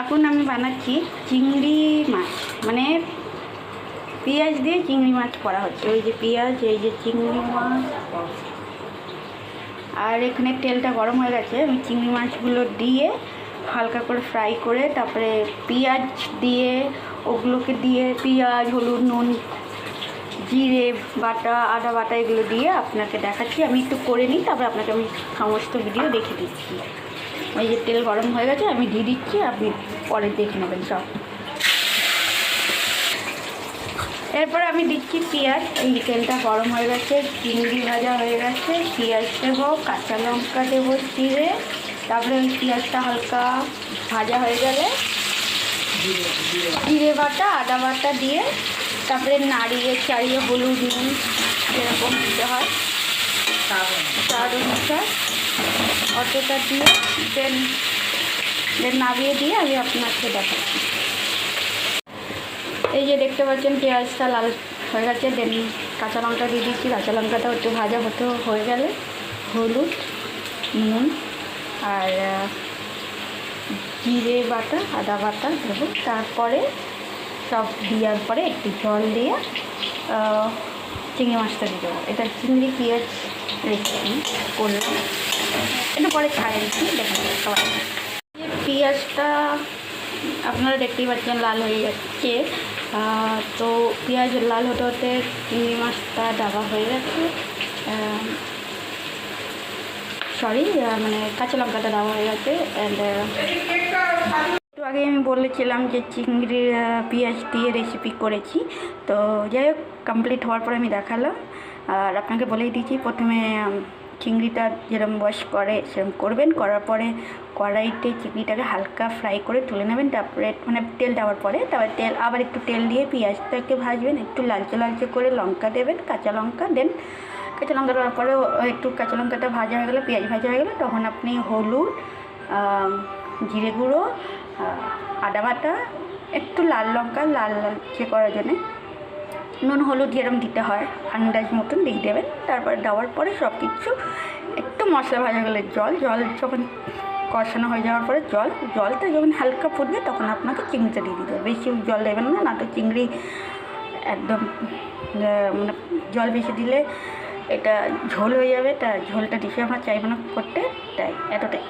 এখন আমি বানাচ্ছি চিংড়ি মাছ, মানে পেঁয়াজ দিয়ে চিংড়ি মাছ করা হচ্ছে। ওই যে পেঁয়াজ, এই যে চিংড়ি মাছ, আর এখানে তেলটা গরম হয়ে গেছে। আমি চিংড়ি মাছগুলো দিয়ে হালকা করে ফ্রাই করে তারপরে পেঁয়াজ দিয়ে, ওগুলোকে দিয়ে পেঁয়াজ, হলুদ, নুন, জিরে বাটা, আদা বাটা এগুলো দিয়ে আপনাকে দেখাচ্ছি। আমি একটু করে নিই, তারপরে আপনাকে আমি সমস্ত ভিডিও দেখে দিচ্ছি। এই যে তেল গরম হয়ে গেছে, আমি দিয়ে দিচ্ছি, আপনি পরে দেখে নেবেন সব। এরপরে আমি দিচ্ছি পেঁয়াজ। এই তেলটা গরম হয়ে গেছে, চিংড়ি ভাজা হয়ে গেছে, পেঁয়াজ দেবো, কাঁচা লঙ্কা দেবো, জিরে, তারপরে ওই পেঁয়াজটা হালকা ভাজা হয়ে গেলে জিরে বাটা, আদা বাটা দিয়ে তারপরে নাড়িয়ে চাড়িয়ে হলুদ, নুন এরকম দিতে হয়, স্বাদ অনুসার অতটা দিয়ে দেন নামিয়ে দিয়ে আমি আপনাকে দেখাচ্ছি। এই যে দেখতে পাচ্ছেন পেঁয়াজটা লাল হয়ে গেছে, দেন কাঁচা লঙ্কা দিয়ে দিচ্ছি। কাঁচা লঙ্কাটা একটু ভাজা হয়ে গেলে হলুদ, নুন আর জিরে বাটা, আদা বাটা দেবো। তারপরে সব দেওয়ার পরে একটু জল দিয়ে চিংড়ি মাছটা দিয়ে দেবো। এটা চিংড়ি পেঁয়াজ রেসিপি করলাম, একটু পরে ছাড়িয়ে দিচ্ছি, দেখুন সবাই। পেঁয়াজটা আপনারা দেখতেই পাচ্ছেন লাল হয়ে যাচ্ছে। তো পেঁয়াজ লাল হতে হতে চিংড়ি মাছটা ডাবা হয়ে গেছে, মানে কাঁচা লঙ্কাটা দেওয়া হয়ে গেছে। অ্যান্ড একটু আগে আমি বলেছিলাম যে চিংড়ি পেঁয়াজ দিয়ে রেসিপি করেছি। তো যাই হোক, কমপ্লিট হওয়ার পরে আমি দেখালাম। আর আপনাকে বলেই দিচ্ছি, প্রথমে চিংড়িটা যেরকম ওয়াশ করে সেরকম করবেন। করার পরে কড়াইতে চিংড়িটাকে হালকা ফ্রাই করে তুলে নেবেন। তারপরে মানে তেল দেওয়ার পরে তারপরে আবার একটু তেল দিয়ে পেঁয়াজটাকে ভাজবেন, একটু লালচে লালচে করে লঙ্কা দেবেন, কাঁচা লঙ্কা দেন। কাঁচা লঙ্কা দেওয়ার পরে একটু কাঁচা লঙ্কাটা ভাজা হয়ে গেলে, পেঁয়াজ ভাজা হয়ে গেলে, তখন আপনি হলুদ, জিরে গুঁড়ো, আদা বাটা, একটু লাল লঙ্কা লালচে করার জন্যে, নুন হলুদ যেরকম দিতে হয় আন্দাজ মতন দিয়ে দেবেন। তারপরে দেওয়ার পরে সব কিছু একটু মশলা ভাজা গেলে জল যখন কষানো হয়ে যাওয়ার পরে জলটা যখন হালকা ফুটবে তখন আপনাকে চিংড়িটা দিয়ে দিতে হবে। বেশি জল দেবেন না, তো চিংড়ি একদম মানে জল বেশি দিলে এটা ঝোল হয়ে যাবে। তা ঝোলটা বেশি আমরা চাইব না করতে, তাই এতটাই।